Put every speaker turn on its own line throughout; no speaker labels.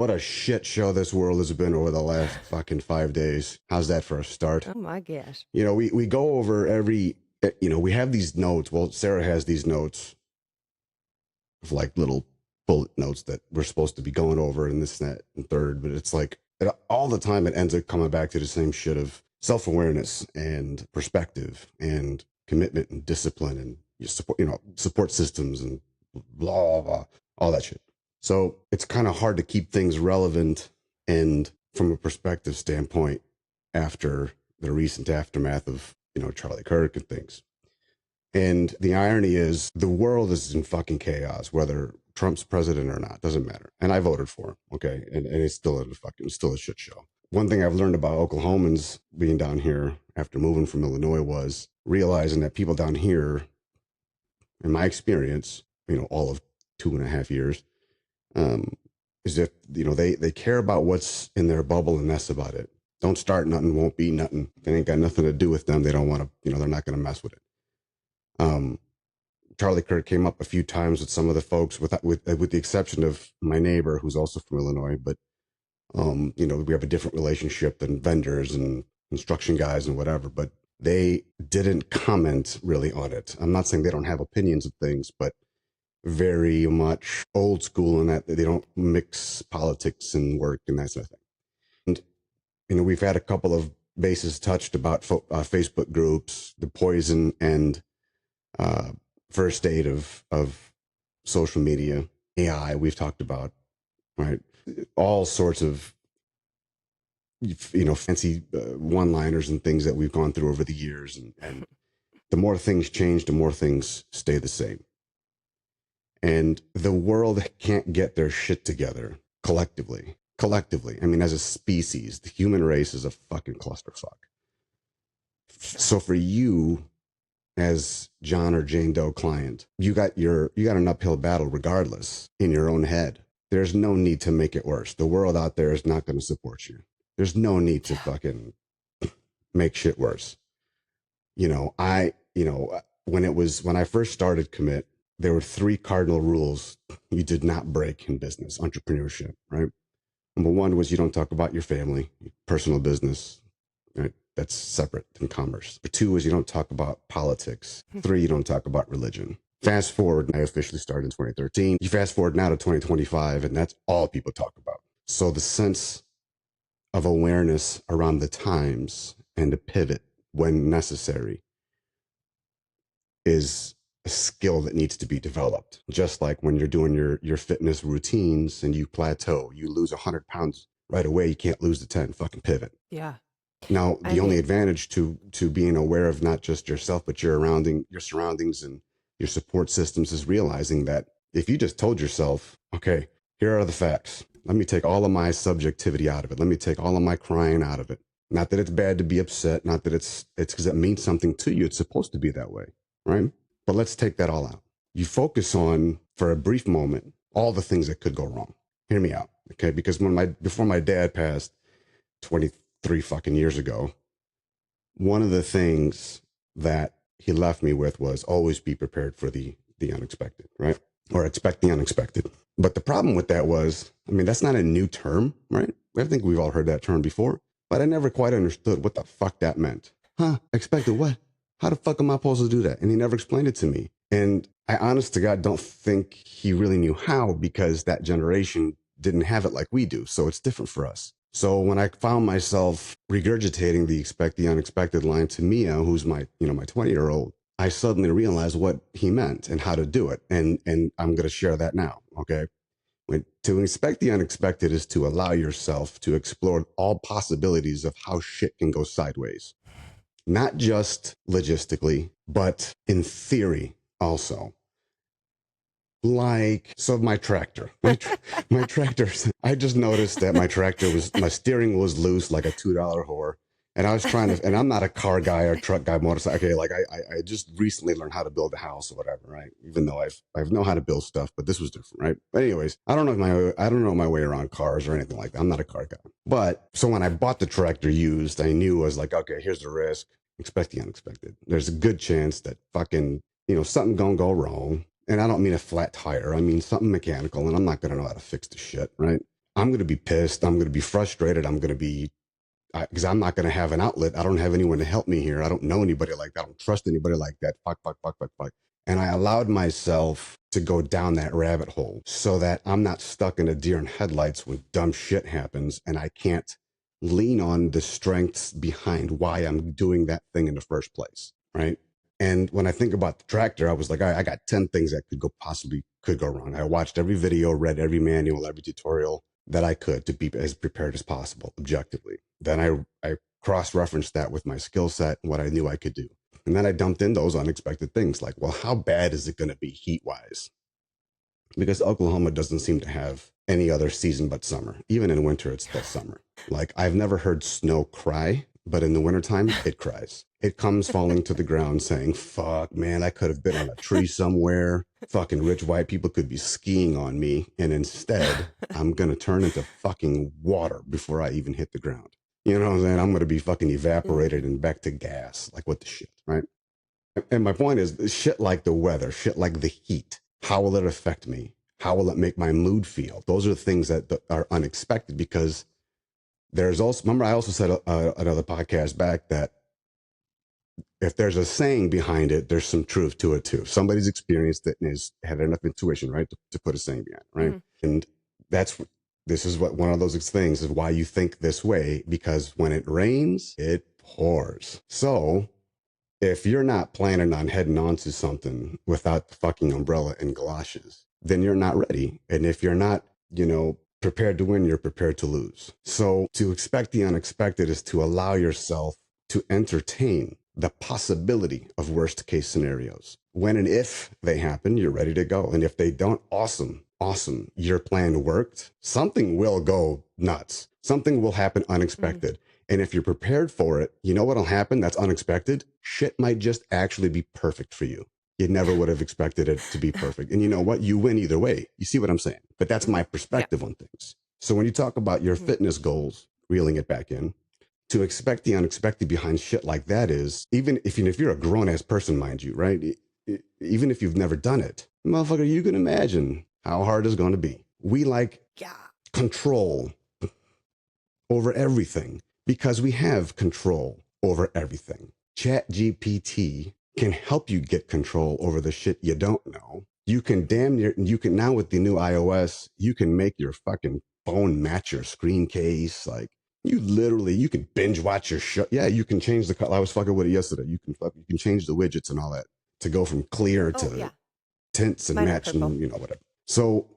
What a shit show this world has been over the last fucking 5 days. How's that for a start?
Oh my gosh.
You know, we go over every, we have these notes. Well, Sarah has these notes of like little bullet notes that we're supposed to be going over and this, and that, and third. But it's like all the time it ends up coming back to the same shit of self-awareness and perspective and commitment and discipline and your support systems and blah, blah, all that shit. So it's kind of hard to keep things relevant and from a perspective standpoint after the recent aftermath of, Charlie Kirk and things. And the irony is the world is in fucking chaos, whether Trump's president or not, doesn't matter. And I voted for him. Okay. And it's still still a shit show. One thing I've learned about Oklahomans being down here after moving from Illinois was realizing that people down here, in my experience, all of 2.5 years, is if, they care about what's in their bubble and that's about it. Don't start nothing, won't be nothing. If it ain't got nothing to do with them, they don't want to, they're not going to mess with it. Charlie Kirk came up a few times with some of the folks, with the exception of my neighbor, who's also from Illinois. But we have a different relationship than vendors and construction guys and whatever. But they didn't comment really on it. I'm not saying they don't have opinions of things, but very much old school in that they don't mix politics and work and that sort of thing. And we've had a couple of bases touched about Facebook groups, the poison and first aid of social media, AI. We've talked about, right? All sorts of fancy one-liners and things that we've gone through over the years, and the more things change, the more things stay the same. And the world can't get their shit together collectively. I mean, as a species, the human race is a fucking clusterfuck. So for you, as John or Jane Doe client, you got an uphill battle regardless in your own head. There's no need to make it worse. The world out there is not going to support you. There's no need to fucking make shit worse. When I first started Commit, there were 3 cardinal rules you did not break in business, entrepreneurship, right? Number 1 was you don't talk about your family, personal business, right? That's separate than commerce. Number 2 is you don't talk about politics. 3, you don't talk about religion. Fast forward, I officially started in 2013. You fast forward now to 2025, and that's all people talk about. So the sense of awareness around the times and to pivot when necessary is a skill that needs to be developed. Just like when you're doing your fitness routines and you plateau, you lose 100 pounds right away, you can't lose the 10, fucking pivot.
Yeah.
Now, the only advantage to being aware of not just yourself, but your surroundings and your support systems is realizing that if you just told yourself, okay, here are the facts. Let me take all of my subjectivity out of it. Let me take all of my crying out of it. Not that it's bad to be upset. Not that it's because it means something to you. It's supposed to be that way, right? But let's take that all out. You focus on, for a brief moment, all the things that could go wrong. Hear me out, okay? Because before my dad passed 23 fucking years ago, one of the things that he left me with was always be prepared for the unexpected, right? Or expect the unexpected. But the problem with that was, that's not a new term, right? I think we've all heard that term before, but I never quite understood what the fuck that meant. Expected what? How the fuck am I supposed to do that? And he never explained it to me. And I honest to God don't think he really knew how, because that generation didn't have it like we do. So it's different for us. So when I found myself regurgitating the expect the unexpected line to Mia, who's my 20-year-old, I suddenly realized what he meant and how to do it. And I'm going to share that now. Okay. To expect the unexpected is to allow yourself to explore all possibilities of how shit can go sideways. Not just logistically, but in theory also. So my tractor, my tractor, I just noticed that my steering was loose like a $2 whore. And I was and I'm not a car guy or truck guy, motorcycle. Okay, like I just recently learned how to build a house or whatever, right? Even though I've know how to build stuff, but this was different, right? But anyways, I don't know my way around cars or anything like that. I'm not a car guy. But so when I bought the tractor used, I knew I was like, okay, here's the risk. Expect the unexpected. There's a good chance that fucking, something gonna go wrong. And I don't mean a flat tire. I mean something mechanical, and I'm not gonna know how to fix the shit, right? I'm going to be pissed. I'm going to be frustrated. I'm going to be, because I'm not going to have an outlet. I don't have anyone to help me here. I don't know anybody like that. I don't trust anybody like that. Fuck. And I allowed myself to go down that rabbit hole so that I'm not stuck in a deer in headlights when dumb shit happens and I can't lean on the strengths behind why I'm doing that thing in the first place. Right. And when I think about the tractor, I was like, all right, I got 10 things that could go wrong. I watched every video, read every manual, every tutorial that I could to be as prepared as possible, objectively. Then I cross-referenced that with my skill set and what I knew I could do. And then I dumped in those unexpected things like, well, how bad is it going to be heat-wise? Because Oklahoma doesn't seem to have any other season but summer. Even in winter, it's still summer. Like, I've never heard snow cry, but in the wintertime, it cries. It comes falling to the ground saying, fuck, man, I could have been on a tree somewhere. Fucking rich white people could be skiing on me. And instead, I'm going to turn into fucking water before I even hit the ground. You know what I'm saying? I'm going to be fucking evaporated and back to gas. Like, what the shit, right? And my point is, shit like the weather, shit like the heat, how will it affect me? How will it make my mood feel? Those are the things that are unexpected because there's also, remember I also said another podcast back that if there's a saying behind it, there's some truth to it too. Somebody's experienced it and has had enough intuition, right, to put a saying behind it, right? Mm-hmm. And this is what one of those things is why you think this way, because when it rains, it pours. So if you're not planning on heading onto something without the fucking umbrella and galoshes, then you're not ready. And if you're not, prepared to win, you're prepared to lose. So to expect the unexpected is to allow yourself to entertain the possibility of worst case scenarios. When and if they happen, you're ready to go. And if they don't, awesome. Your plan worked. Something will go nuts. Something will happen unexpected. And if you're prepared for it, you know what'll happen that's unexpected? Shit might just actually be perfect for you. You never would have expected it to be perfect. And you know what? You win either way. You see what I'm saying? But that's my perspective on things. So when you talk about your fitness goals, reeling it back in, to expect the unexpected behind shit like that is, even if you're a grown-ass person, mind you, right? Even if you've never done it, motherfucker, you can imagine how hard it's going to be. We like control over everything because we have control over everything. ChatGPT can help you get control over the shit you don't know. You can now with the new iOS, you can make your fucking phone match your screen case. Like you can binge watch your show. Yeah, you can change the color. I was fucking with it yesterday. You can change the widgets and all that to go from clear to tints and match and whatever. So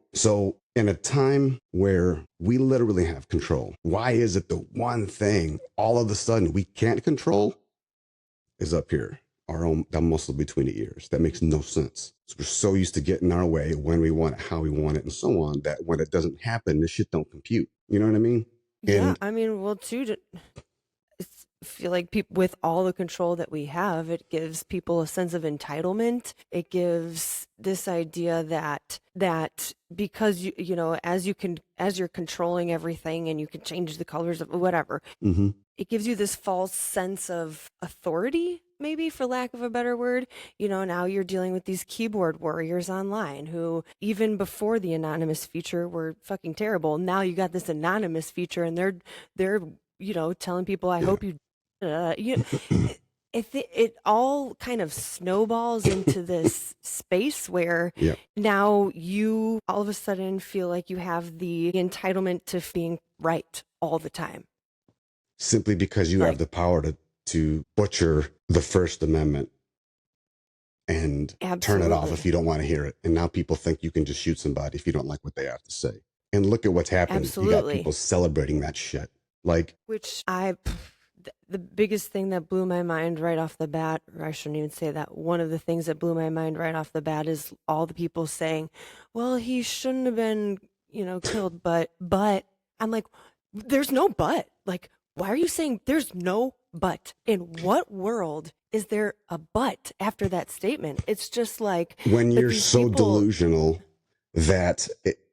in a time where we literally have control, why is it the one thing all of a sudden we can't control is up here? That muscle between the ears. That makes no sense. So we're so used to getting our way when we want it, how we want it, and so on, that when it doesn't happen, this shit don't compute. You know what I mean?
Yeah, I mean, well, too, I feel like people, with all the control that we have, it gives people a sense of entitlement. It gives this idea that because as you're controlling everything and you can change the colors of whatever, it gives you this false sense of authority, maybe for lack of a better word. Now you're dealing with these keyboard warriors online who, even before the anonymous feature, were fucking terrible. Now you got this anonymous feature and they're telling people, I hope you it all kind of snowballs into this space where now you all of a sudden feel like you have the entitlement to being right all the time.
Simply because you have the power to butcher the First Amendment and turn it off if you don't want to hear it. And now people think you can just shoot somebody if you don't like what they have to say. And look at what's happened.
Absolutely.
You got people celebrating that shit.
The biggest thing that blew my mind right off the bat, or I shouldn't even say that, one of the things that blew my mind right off the bat is all the people saying, well, he shouldn't have been, killed, but I'm like, there's no but. Like, why are you saying there's no but? In what world is there a but after that statement? It's just like,
when you're so delusional that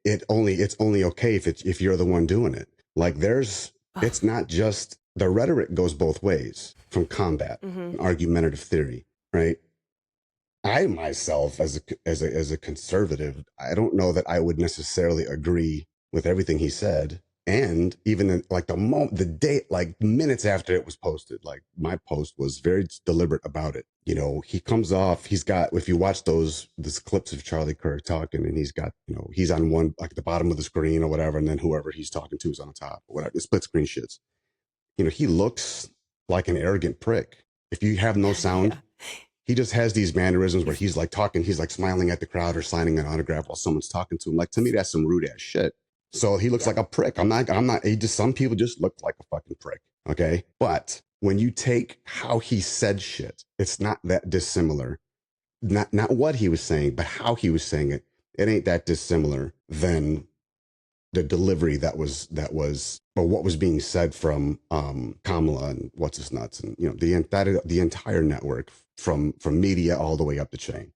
it's only okay if you're the one doing it. Like it's not just, the rhetoric goes both ways from combat, argumentative theory, right? I myself, as a conservative, I don't know that I would necessarily agree with everything he said. And even in, like the day, like minutes after it was posted, like my post was very deliberate about it. You know, he comes off, he's got, if you watch these clips of Charlie Kirk talking, and he's got, you know, he's on one, like the bottom of the screen or whatever. And then whoever he's talking to is on the top or whatever, the split screen shits. You know, he looks like an arrogant prick. If you have no sound,
Yeah.
he just has these mannerisms where
He's
he's like talking, he's like smiling at the crowd or signing an autograph while someone's talking to him. Like, to me, that's some rude ass shit. So he looks
yeah.
like a prick. He just, some people just look like a fucking prick. Okay. But when you take how he said shit, it's not that dissimilar. Not what he was saying, but how he was saying it. It ain't that dissimilar than the delivery or what was being said from Kamala and what's his nuts, and you know the entire network from media all the way up the chain.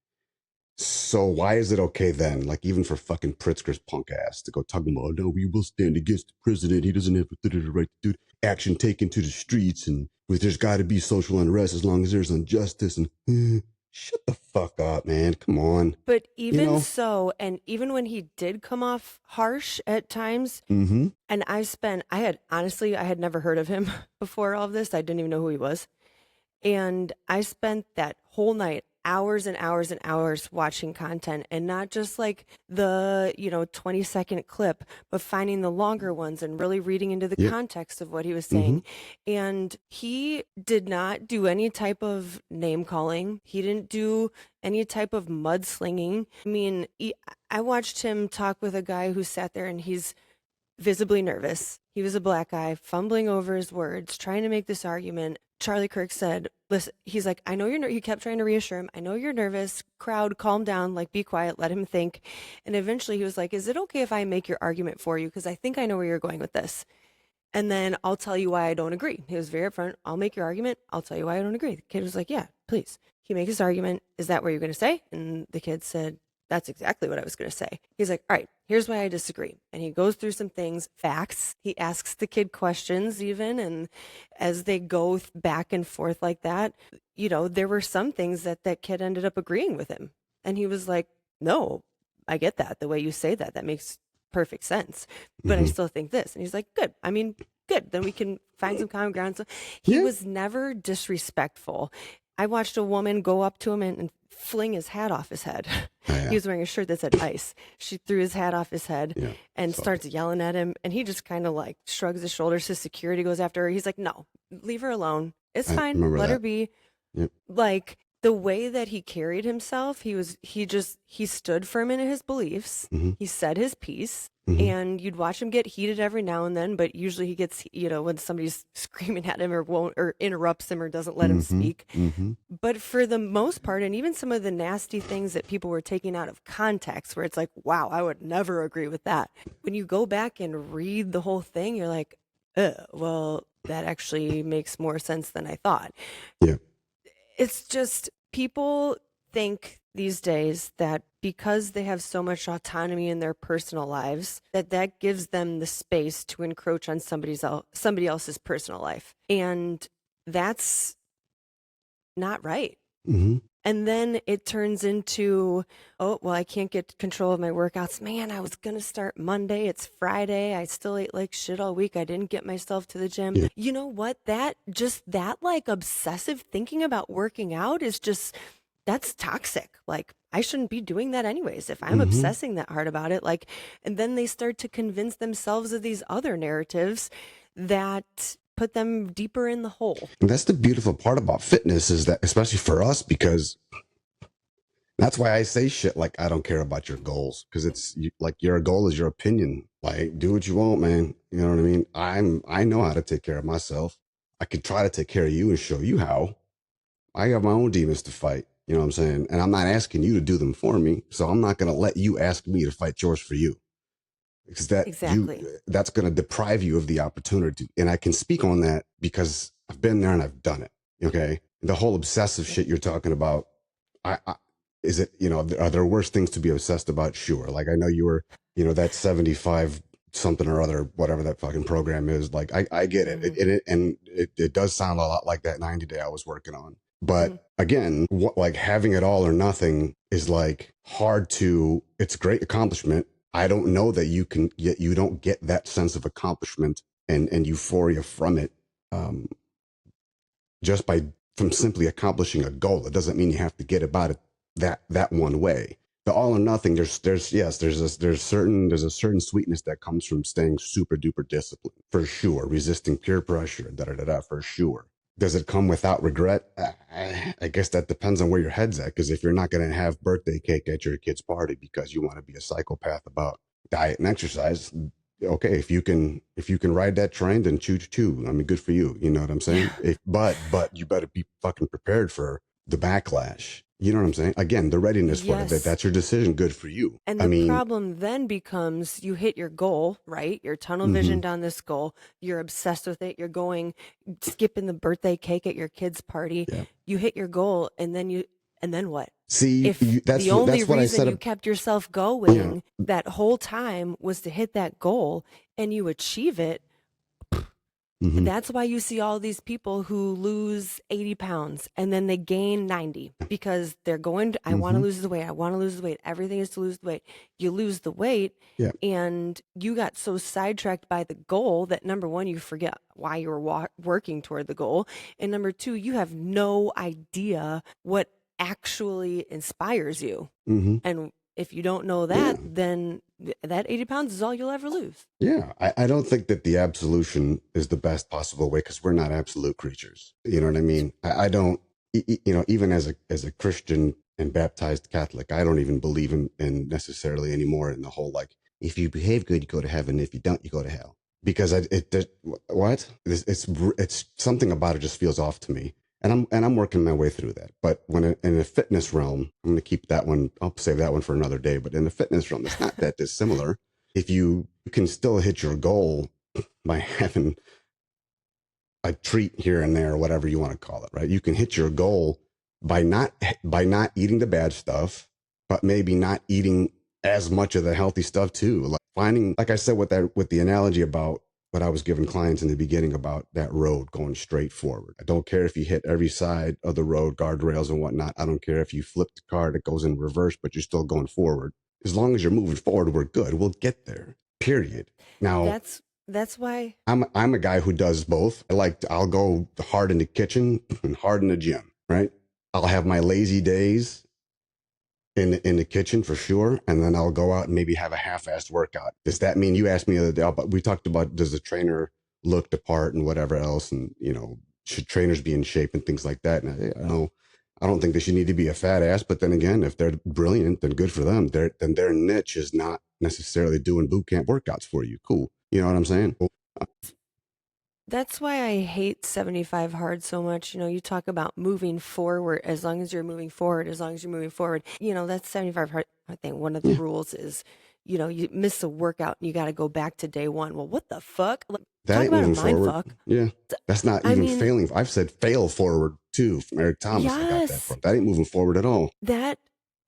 So why is it okay then, like even for fucking Pritzker's punk ass to go talking about, no, we will stand against the president. He doesn't have the right to do action taken to the streets, and there's got to be social unrest as long as there's injustice. And shut the fuck up, man. Come on.
But
You
even
know?
so, and even when he did come off harsh at times,
Mm-hmm.
and I had never heard of him before all of this. I didn't even know who he was. And I spent that whole night, hours and hours and hours watching content, and not just like the, 20-second clip, but finding the longer ones and really reading into the
Yep.
context of what he was
Mm-hmm.
saying. And he did not do any type of name calling. He didn't do any type of mudslinging. I mean, I watched him talk with a guy who sat there and he's visibly nervous. He was a black guy, fumbling over his words, trying to make this argument. Charlie Kirk said, listen, he's like, I know you're, he kept trying to reassure him. I know you're nervous. Crowd, calm down, like, be quiet, let him think. And eventually he was like, is it okay if I make your argument for you? Because I think I know where you're going with this. And then I'll tell you why I don't agree. He was very upfront. I'll make your argument. I'll tell you why I don't agree. The kid was like, yeah, please. He makes his argument. Is that what you're going to say? And the kid said, that's exactly what I was going to say. He's like, all right, here's why I disagree. And he goes through some things, facts. He asks the kid questions even. And as they go back and forth like that, there were some things that kid ended up agreeing with him. And he was like, no, I get that. The way you say that, that makes perfect sense. But I
Mm-hmm.
still think this. And he's like, good. I mean, good. Then we can find some common ground. So he
Yeah.
was never disrespectful. I watched a woman go up to him and fling his hat off his head.
Oh, yeah.
He was wearing a shirt that said ice. She threw his hat off his head
Yeah.
and
So,
starts yelling at him. And he just kind of like shrugs his shoulders. His security goes after her. He's like, no, leave her alone. It's
I
fine.
remember
Let her
that.
be.
Yep.
Like the way that he carried himself, he stood firm in his beliefs.
Mm-hmm.
He said his piece.
Mm-hmm.
And you'd watch him get heated every now and then, but usually he gets, when somebody's screaming at him or interrupts him or doesn't let him
Mm-hmm.
speak.
Mm-hmm.
But for the most part, and even some of the nasty things that people were taking out of context, where it's like, wow, I would never agree with that. When you go back and read the whole thing, you're like, well, that actually makes more sense than I thought.
Yeah.
It's just people think these days that because they have so much autonomy in their personal lives, that gives them the space to encroach on somebody else's personal life. And that's not right.
Mm-hmm.
And then it turns into, oh, well, I can't get control of my workouts. Man, I was going to start Monday. It's Friday. I still ate like shit all week. I didn't get myself to the gym.
Yeah.
You know what? That like obsessive thinking about working out is just, that's toxic. Like, I shouldn't be doing that anyways. If I'm
Mm-hmm.
obsessing that hard about it, like, and then they start to convince themselves of these other narratives that put them deeper in the hole.
And that's the beautiful part about fitness, is that, especially for us, because that's why I say shit like, I don't care about your goals, because it's like, your goal is your opinion. Like, do what you want, man. You know what I mean? I know how to take care of myself. I could try to take care of you and show you how. I have my own demons to fight. You know what I'm saying? And I'm not asking you to do them for me. So I'm not going to let you ask me to fight yours for you, because
Exactly.
that's going to deprive you of the opportunity. And I can speak on that because I've been there and I've done it. Okay. The whole obsessive shit you're talking about, I is it, are there worse things to be obsessed about? Sure. Like, I know you were, that 75 something or other, whatever that fucking program is. Like, I get it. It does sound a lot like that 90-day I was working on. But again, like, having it all or nothing is like hard to, it's a great accomplishment. I don't know that you don't get that sense of accomplishment and euphoria from it, um, just by from simply accomplishing a goal. It doesn't mean you have to get about it that one way. The all or nothing, there's a certain sweetness that comes from staying super duper disciplined, for sure. Resisting peer pressure, for sure. Does it come without regret? I guess that depends on where your head's at. Because if you're not going to have birthday cake at your kid's party because you want to be a psychopath about diet and exercise, okay, if you can ride that train, then choo choo. I mean, good for you. You know what I'm saying? But you better be fucking prepared for the backlash. You know what I'm saying? Again, the readiness for it.
Yes.
That's your decision. Good for you.
And
I
the
mean,
problem then becomes you hit your goal, right? You're tunnel
mm-hmm,
visioned on this goal. You're obsessed with it. You're going skipping the birthday cake at your kid's party.
yeah.
You hit your goal and then what?
See,
If the only
that's what I
reason
said.
you kept yourself
Yeah.
going that whole time was to hit that goal and you achieve it,
Mm-hmm,
that's why you see all these people who lose 80 pounds and then they gain 90 because they're I want to
mm-hmm,
lose the weight. I want to lose the weight. Everything is to lose the weight. You lose the weight
yeah.
and you got so sidetracked by the goal that number one, you forget why you were working toward the goal. And number two, you have no idea what actually inspires you.
Mm-hmm,
And if you don't know
yeah.
that, then that 80 pounds is all you'll ever lose.
Yeah, I don't think that the absolution is the best possible way because we're not absolute creatures. You know what I mean? I don't, you know, even as a Christian and baptized Catholic, I don't even believe in necessarily anymore in the whole like, if you behave good, you go to heaven. If you don't, you go to hell. Because what? It's something about it just feels off to me. And I'm working my way through that. But in a fitness realm, I'm going to keep that one. I'll save that one for another day. But in the fitness realm, it's not that dissimilar. If you can still hit your goal by having a treat here and there, or whatever you want to call it, right? You can hit your goal by not eating the bad stuff, but maybe not eating as much of the healthy stuff too. Like finding, like I said, with the analogy about what I was giving clients in the beginning about that road going straight forward. I don't care if you hit every side of the road, guardrails and whatnot. I don't care if you flip the car that goes in reverse, but you're still going forward. As long as you're moving forward, we're good. We'll get there. Period. Now,
That's why
I'm a guy who does both. I'll go hard in the kitchen and hard in the gym, right? I'll have my lazy days in the kitchen for sure, and then I'll go out and maybe have a half-assed workout. Does that mean you asked me the other day? But we talked about does the trainer look the part and whatever else, and you know should trainers be in shape and things like that? And I don't think they should need to be a fat ass. But then again, if they're brilliant, then good for them. Then their niche is not necessarily doing boot camp workouts for you. Cool, you know what I'm saying?
that's why I hate 75 hard so much. You know, you talk about moving forward as long as you're moving forward, as long as you're moving forward. You know, that's 75 hard. I think one of the
Yeah,
rules is, you know, you miss a workout and you got to go back to day one. Well, what the fuck? Like,
that
talk
ain't
about a
moving
mind
forward.
fuck.
Yeah, that's not
I
even
mean,
failing. I've said fail forward too from Eric Thomas. I got that
yes,
from. That ain't moving forward at all.
that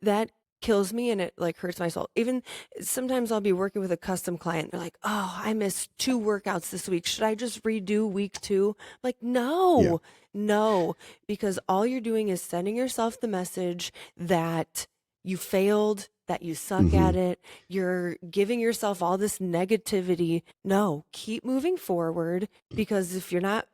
that kills me and it like hurts my soul. Even sometimes I'll be working with a custom client. They're like, "Oh, I missed 2 workouts this week. Should I just redo week 2?" Like,
Yeah.
no, no, because all you're doing is sending yourself the message that you failed, that you suck
Mm-hmm.
at it. You're giving yourself all this negativity. No, keep moving forward because if you're not,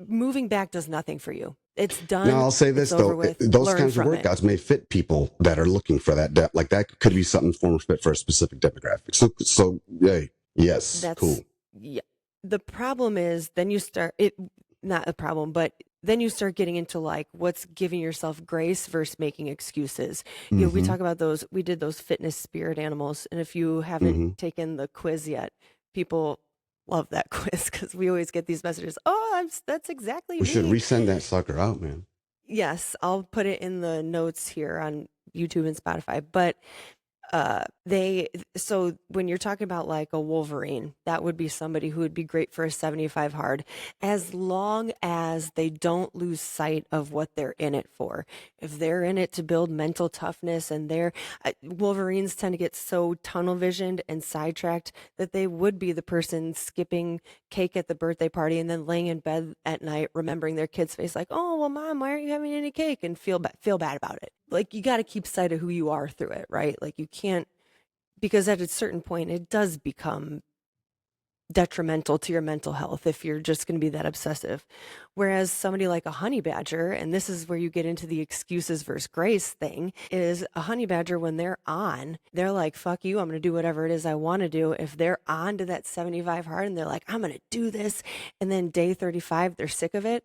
moving back does nothing for you. It's
Now
done.
I'll say
It's
this
over
though:
with.
those
Learn
kinds of
from it.
workouts may fit people that are looking for that depth. Like that could be something form fit for a specific demographic. So yay, yes,
That's
cool.
yeah. The problem is then you start it not a problem, but then you start getting into like what's giving yourself grace versus making excuses. You know, we
Mm-hmm.
talk about those, we did those fitness spirit animals. And if you haven't
Mm-hmm.
taken the quiz yet, people love that quiz because we always get these messages. Oh, that's exactly
We should
me.
resend that sucker out, man.
Yes, I'll put it in the notes here on YouTube and Spotify. But they so when you're talking about like a Wolverine, that would be somebody who would be great for a 75 hard as long as they don't lose sight of what they're in it for. If they're in it to build mental toughness and they're Wolverines tend to get so tunnel visioned and sidetracked that they would be the person skipping cake at the birthday party and then laying in bed at night remembering their kid's face like, "Oh, well mom, why aren't you having any cake?" and feel bad about it. Like you got to keep sight of who you are through it, right? Like you can't because at a certain point, it does become detrimental to your mental health if you're just going to be that obsessive. Whereas somebody like a honey badger, and this is where you get into the excuses versus grace thing, is a honey badger when they're on, they're like, fuck you, I'm going to do whatever it is I want to do. If they're on to that 75 hard and they're like, I'm going to do this, and then day 35, they're sick of it,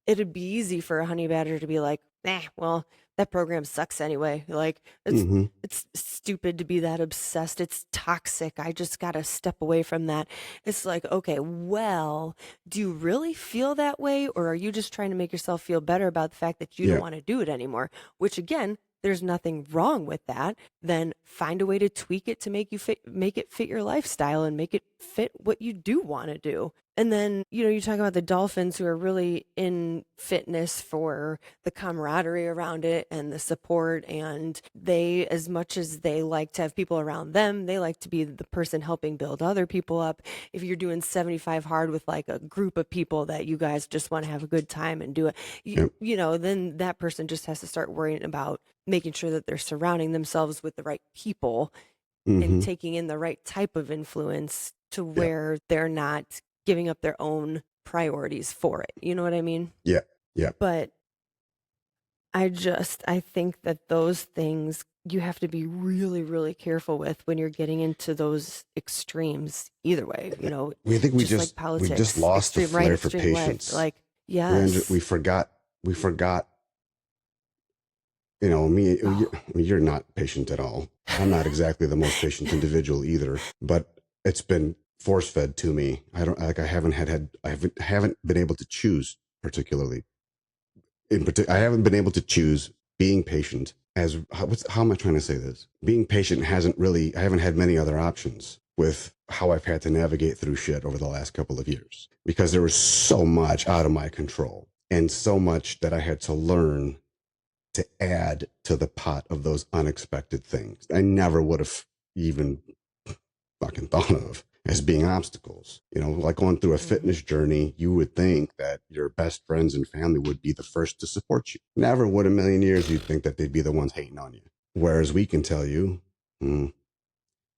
it'd be easy for a honey badger to be like, nah, well, that program sucks anyway. Like
Mm-hmm.
it's stupid to be that obsessed. It's toxic. I just got to step away from that. It's like, okay, well, do you really feel that way, or are you just trying to make yourself feel better about the fact that you don't
Yeah.
want to do it anymore? Which again, there's nothing wrong with that. Then find a way to tweak it to make it fit your lifestyle and make it fit what you do want to do. And then, you talk about the dolphins who are really in fitness for the camaraderie around it and the support. And they, as much as they like to have people around them, they like to be the person helping build other people up. If you're doing 75 hard with like a group of people that you guys just want to have a good time and do it,
Yep.
then that person just has to start worrying about making sure that they're surrounding themselves with the right people and
Mm-hmm.
taking in the right type of influence to
Yep.
where they're not giving up their own priorities for it. You know what I mean?
Yeah. Yeah.
But I think that those things you have to be really, really careful with when you're getting into those extremes either way,
We think
just like
we just
politics,
lost the
extreme right,
flair for
extreme left.
patience.
Like, yes.
We forgot. We forgot. Me.
Oh,
You're not patient at all. I'm not exactly the most patient individual either. But it's been force fed to me. I don't like. I haven't been able to choose particularly. I haven't been able to choose being patient as how am I trying to say this? Being patient hasn't really. I haven't had many other options with how I've had to navigate through shit over the last couple of years because there was so much out of my control and so much that I had to learn to add to the pot of those unexpected things I never would have even fucking thought of as being obstacles. Like going through a
mm-hmm.
fitness journey, you would think that your best friends and family would be the first to support you. Never would a million years you'd think that they'd be the ones hating on you. Whereas we can tell you,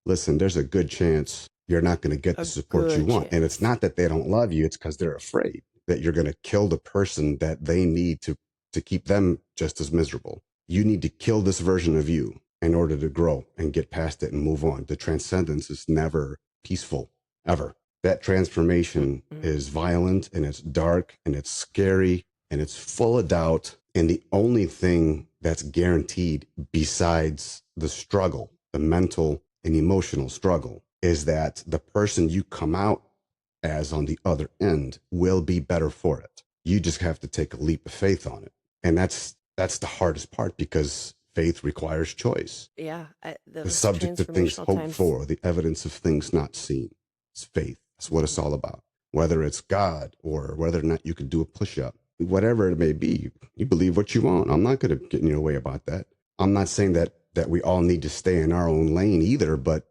listen, there's a good chance you're not going to get the
A
support you
good
want. And it's
chance.
not that they don't love you, it's because they're afraid that you're going to kill the person that they need to keep them just as miserable. You need to kill this version of you in order to grow and get past it and move on. The transcendence is never peaceful, ever. That transformation
Mm-mm.
is violent and it's dark and it's scary and it's full of doubt. And the only thing that's guaranteed besides the struggle, the mental and emotional struggle, is that the person you come out as on the other end will be better for it. You just have to take a leap of faith on it. And that's the hardest part because faith requires choice.
Yeah,
The
those
subject of things
transformational
hoped
times.
for, the evidence of things not seen. It's faith. That's what it's
Mm-hmm.
all about. Whether it's God or whether or not you can do a push up, whatever it may be, you believe what you want. I'm not going to get in your way about that. I'm not saying that we all need to stay in our own lane either, but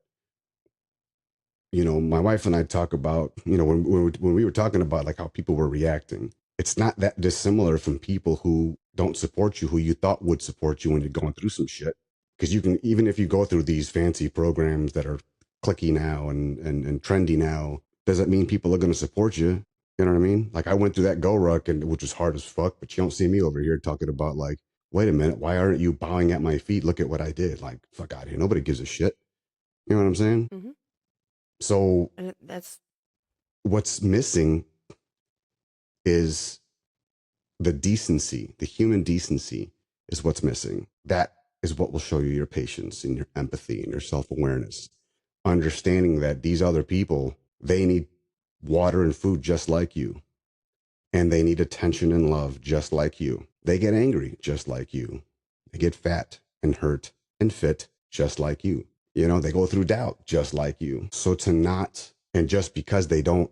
my wife and I talk about, when we were talking about like how people were reacting, it's not that dissimilar from people who don't support you, who you thought would support you when you're going through some shit. Because you can, even if you go through these fancy programs that are clicky now and trendy now, does that mean people are going to support you? You know what I mean? Like I went through that go ruck and which was hard as fuck, but you don't see me over here talking about like, wait a minute, why aren't you bowing at my feet? Look at what I did. Like, fuck out of here. Nobody gives a shit. You know what I'm saying?
Mm-hmm.
So
And that's
what's missing is the decency, the human decency is what's missing. That is what will show you your patience and your empathy and your self-awareness. Understanding that these other people, they need water and food just like you. And they need attention and love just like you. They get angry just like you. They get fat and hurt and fit just like you. They go through doubt just like you. So to not, and just because they don't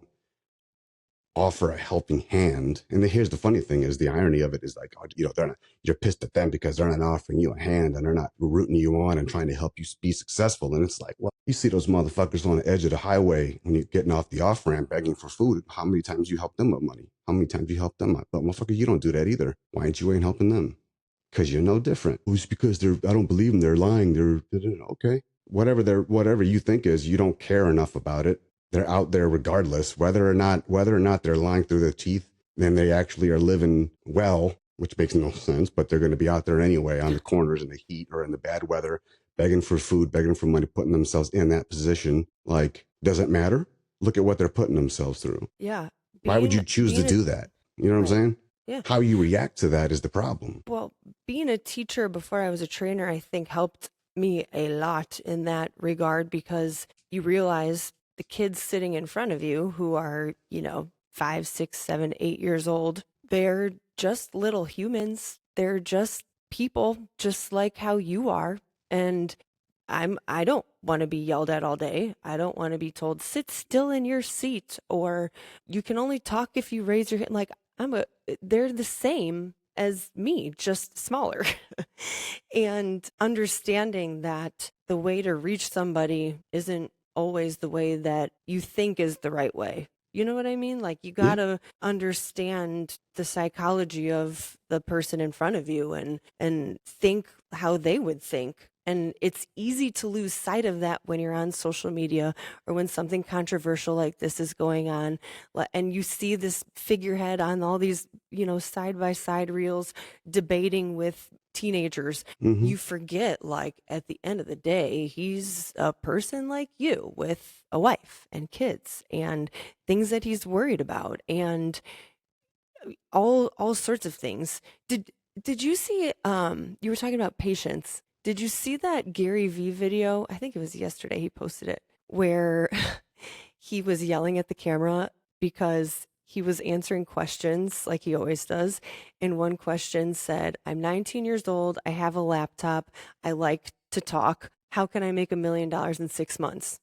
offer a helping hand. And here's the funny thing is the irony of it is like, they're not, you're pissed at them because they're not offering you a hand and they're not rooting you on and trying to help you be successful. And it's like, well, you see those motherfuckers on the edge of the highway when you're getting off the off ramp begging for food. How many times you help them with money? How many times you help them out? But motherfucker, you don't do that either. Why ain't you helping them? Because you're no different. It's because I don't believe them. They're lying. They're okay. whatever you think is, you don't care enough about it. They're out there regardless, whether or not they're lying through their teeth, then they actually are living well, which makes no sense, but they're going to be out there anyway on the corners in the heat or in the bad weather, begging for food, begging for money, putting themselves in that position. Like, doesn't matter. Look at what they're putting themselves through.
Yeah.
Why would
Being
you choose to
being a
do that? You know what I'm
right.
saying?
Yeah.
How you react to that is the problem.
Well, being a teacher before I was a trainer, I think helped me a lot in that regard because you realize the kids sitting in front of you who are, 5, 6, 7, 8 years old, they're just little humans. They're just people, just like how you are. And I don't want to be yelled at all day. I don't want to be told sit still in your seat or you can only talk if you raise your hand. Like they're the same as me, just smaller. And understanding that the way to reach somebody isn't always the way that you think is the right way. You know what I mean? Like you
Yeah.
got to understand the psychology of the person in front of you and think how they would think. And it's easy to lose sight of that when you're on social media or when something controversial like this is going on. And you see this figurehead on all these, side by side reels debating with teenagers.
Mm-hmm.
You forget, like, at the end of the day, he's a person like you with a wife and kids and things that he's worried about and all sorts of things. Did you see you were talking about patience. Did you see that Gary V video? I think it was yesterday he posted it where he was yelling at the camera because he was answering questions like he always does. And one question said, I'm 19 years old. I have a laptop. I like to talk. How can I make $1 million in 6 months?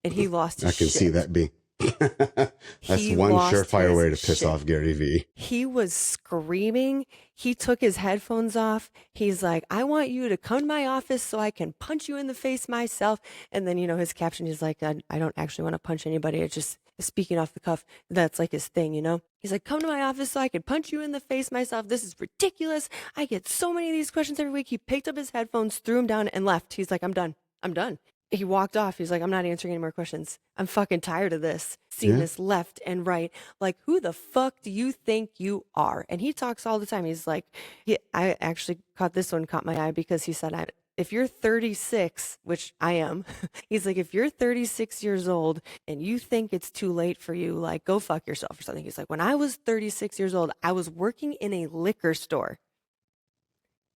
And he lost his
I can see
shit.
that being. That's
He
one
lost
surefire
his
way to piss
shit.
off Gary Vee.
He was screaming. He took his headphones off. He's like, I want you to come to my office so I can punch you in the face myself. And then, his caption is like, I don't actually want to punch anybody. It's just speaking off the cuff. That's like his thing. He's like, come to my office so I can punch you in the face myself. This is ridiculous. I get so many of these questions every week. He picked up his headphones, threw them down, and left. He's like, I'm done. I'm done. He walked off. He's like, I'm not answering any more questions. I'm fucking tired of this. Seeing
Yeah.
this left and right. Like, who the fuck do you think you are? And he talks all the time. He's like, I actually caught my eye because he said, if you're 36, which I am, he's like, if you're 36 years old and you think it's too late for you, like, go fuck yourself or something. He's like, when I was 36 years old, I was working in a liquor store.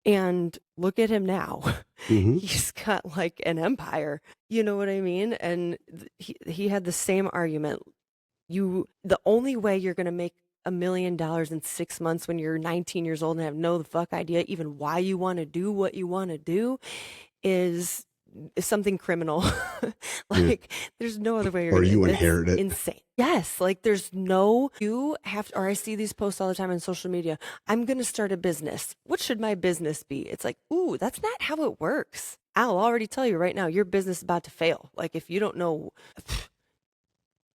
And look at him now.
Mm-hmm.
He's got like an empire. You know what I mean? And he had the same argument. The only way you're going to make $1 million in 6 months when you're 19 years old and have no fuck idea even why you want to do what you want to do is something criminal. Like there's no other way you're
Or
gonna
you
it's
inherit it.
insane. Yes, like you have to, or I see these posts all the time on social media. I'm gonna start a business. What should my business be? It's like, ooh, that's not how it works. I'll already tell you right now, your business is about to fail. Like if you don't know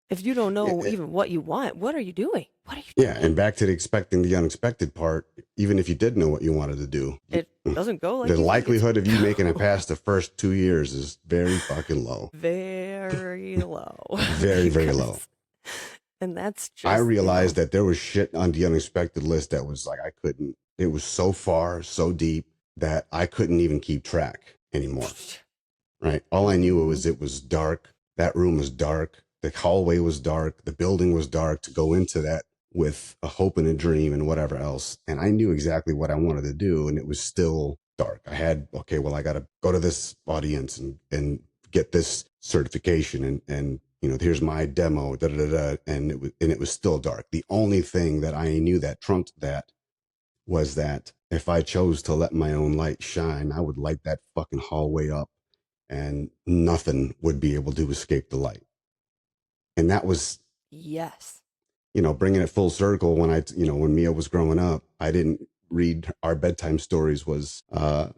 Yeah,
even what you want, what are you doing? What are you
yeah,
doing?
and back to expecting the unexpected part, even if you did know what you wanted to do,
It doesn't go like
the
you think it's
likelihood of you making it
go.
past the first 2 years is very fucking low.
Very low.
Very, very low.
And that's just,
I realized that there was shit on the unexpected list that was like, it was so far, so deep that I couldn't even keep track anymore. Right. All I knew was it was dark. That room was dark. The hallway was dark. The building was dark to go into that with a hope and a dream and whatever else. And I knew exactly what I wanted to do. And it was still dark. I had, okay, well, I got to go to this audience and get this certification and here's my demo, and it was still dark. The only thing that I knew that trumped that was that if I chose to let my own light shine, I would light that fucking hallway up and nothing would be able to escape the light. And that was,
yes.
Bringing it full circle. When Mia was growing up, I didn't read our bedtime stories was, not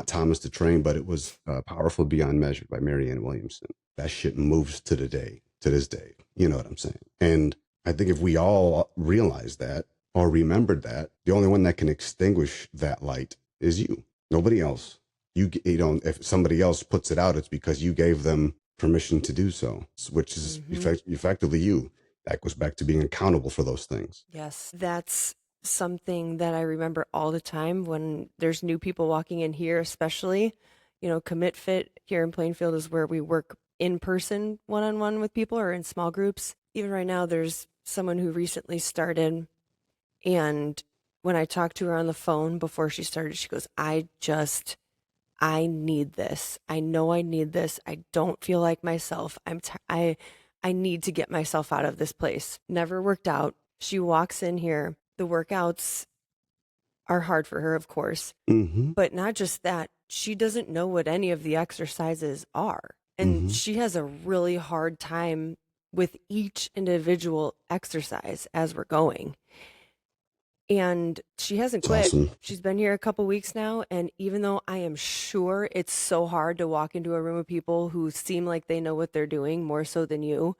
Thomas the Train, but it was Powerful Beyond Measure by Marianne Williamson. That shit moves to this day. You know what I'm saying? And I think if we all realized that or remembered that, the only one that can extinguish that light is you. Nobody else. You know, if somebody else puts it out, it's because you gave them permission to do so, which is
Hmm.
effectively you. That goes back to being accountable for those things.
Yes, that's something that I remember all the time when there's new people walking in here, especially, Commit Fit here in Plainfield is where we work in person one on one with people or in small groups. Even right now, there's someone who recently started, and when I talked to her on the phone before she started, she goes, I need this. I know I need this. I don't feel like myself. I need to get myself out of this place. Never worked out. She walks in here. The workouts are hard for her, of course,
Mm-hmm.
but not just that. She doesn't know what any of the exercises are. And
Mm-hmm.
she has a really hard time with each individual exercise as we're going. And she hasn't
It's
quit.
awesome.
She's been here a couple weeks now, and even though I am sure it's so hard to walk into a room of people who seem like they know what they're doing more so than you,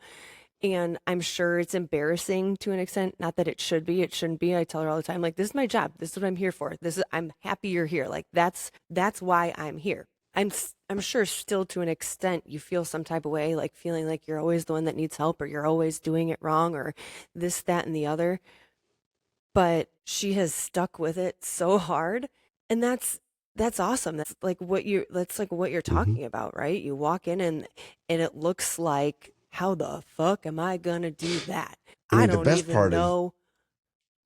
and I'm sure it's embarrassing to an extent, not that it should be, it shouldn't be. I tell her all the time, like, this is my job. This is what I'm here for. I'm happy you're here. Like, that's why I'm here. I'm sure still to an extent you feel some type of way, like feeling like you're always the one that needs help or you're always doing it wrong or this, that, and the other, but she has stuck with it so hard, and that's awesome. That's like what you're
Mm-hmm.
talking about, right? You walk in and it looks like, how the fuck am I gonna do that?
I
I
mean, the
don't
best
even
part of
know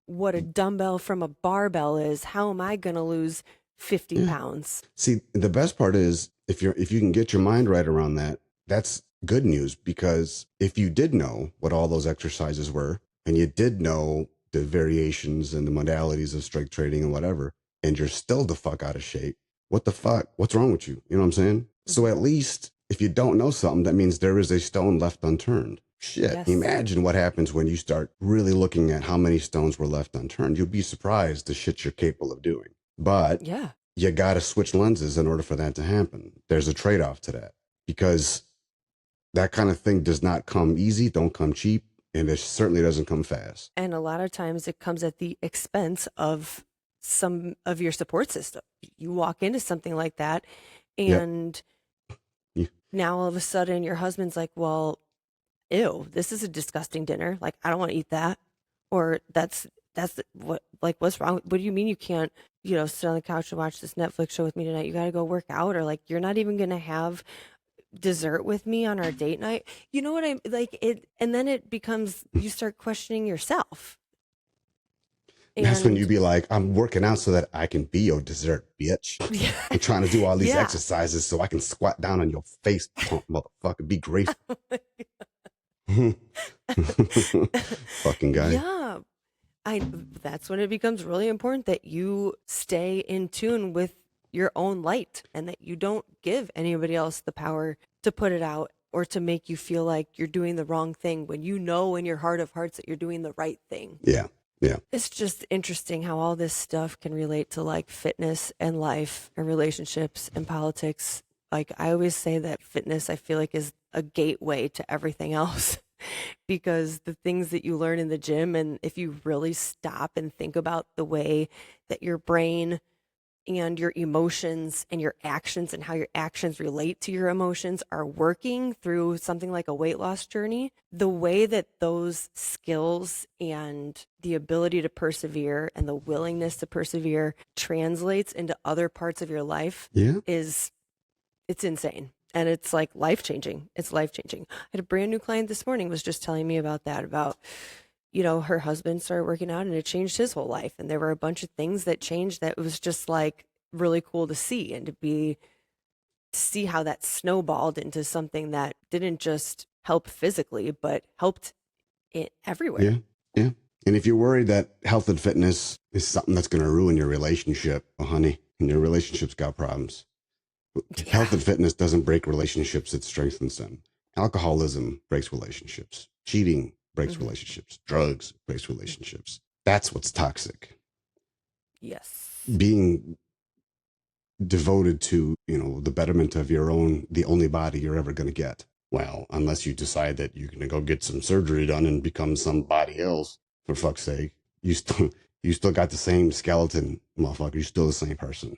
what a dumbbell from a barbell is. How am I gonna lose 50
yeah.
pounds?
See, the best part is if you can get your mind right around that, that's good news, because if you did know what all those exercises were and you did know the variations and the modalities of strength training and whatever, and you're still the fuck out of shape, what the fuck? What's wrong with you? You know what I'm saying? So
Hmm.
at least if you don't know something, that means there is a stone left unturned. Shit.
Yes.
Imagine what happens when you start really looking at how many stones were left unturned. You'll be surprised the shit you're capable of doing. But
Yeah.
you got to switch lenses in order for that to happen. There's a trade off to that, because that kind of thing does not come easy, don't come cheap, and it certainly doesn't come fast.
And a lot of times it comes at the expense of some of your support system. You walk into something like that,
Yep.
and
Yeah.
now all of a sudden your husband's like, well, ew, this is a disgusting dinner. Like, I don't want to eat that. Or that's what, like, what's wrong? What do you mean you can't, sit on the couch and watch this Netflix show with me tonight? You got to go work out, or like, you're not even going to have dessert with me on our date night. You know what I'm like it, and then it becomes, you start questioning yourself.
That's when you
And
be like, I'm working out so that I can be your dessert, bitch.
yeah,
I'm trying to do all these
yeah.
exercises so I can squat down on your face, punk motherfucker. Be grateful. Fucking guy.
Yeah, I that's when it becomes really important that you stay in tune with your own light and that you don't give anybody else the power to put it out or to make you feel like you're doing the wrong thing when you know in your heart of hearts that you're doing the right thing.
Yeah. Yeah.
It's just interesting how all this stuff can relate to like fitness and life and relationships and politics. Like, I always say that fitness, I feel like, is a gateway to everything else because the things that you learn in the gym, and if you really stop and think about the way that your brain and your emotions and your actions and how your actions relate to your emotions are working through something like a weight loss journey, the way that those skills and the ability to persevere and the willingness to persevere translates into other parts of your life
Yeah.
is, it's insane. And it's like life changing. It's life changing. I had a brand new client this morning was just telling me about that, about, her husband started working out and it changed his whole life. And there were a bunch of things that changed that was just like really cool to see, and to see how that snowballed into something that didn't just help physically, but helped it
Yeah.
everywhere.
Yeah. And if you're worried that health and fitness is something that's going to ruin your relationship, well, honey, and your relationship's got problems.
Yeah.
Health and fitness doesn't break relationships, it strengthens them. Alcoholism breaks relationships. Cheating breaks
Hmm.
relationships. Drugs breaks relationships. That's what's toxic.
Yes.
Being devoted to, the betterment of your own, the only body you're ever going to get. Well, unless you decide that you're going to go get some surgery done and become somebody else, for fuck's sake, you still, you still got the same skeleton, motherfucker. You're still the same person.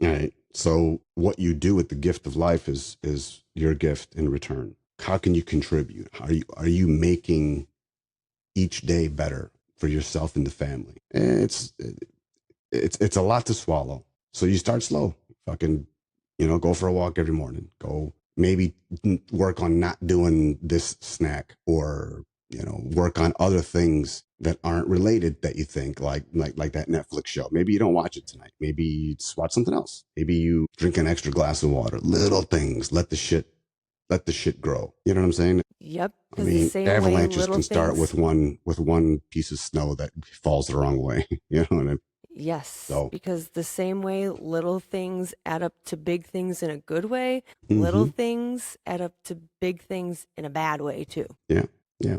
All right. So what you do with the gift of life is your gift in return. How can you contribute? Are you making each day better for yourself and the family? And it's a lot to swallow. So you start slow. Fucking, go for a walk every morning. Go maybe work on not doing this snack, or work on other things that aren't related, that you think like that Netflix show. Maybe you don't watch it tonight. Maybe you just watch something else. Maybe you drink an extra glass of water. Little things. Let the shit grow. You know what I'm saying?
Yep,
I
because the
mean,
same way
avalanches
little
can start with
things.
one piece of snow that falls the wrong way. You know what I mean?
Yes,
So,
because the same way little things add up to big things in a good way, little
hmm
things add up to big things in a bad way too.
yeah, yeah.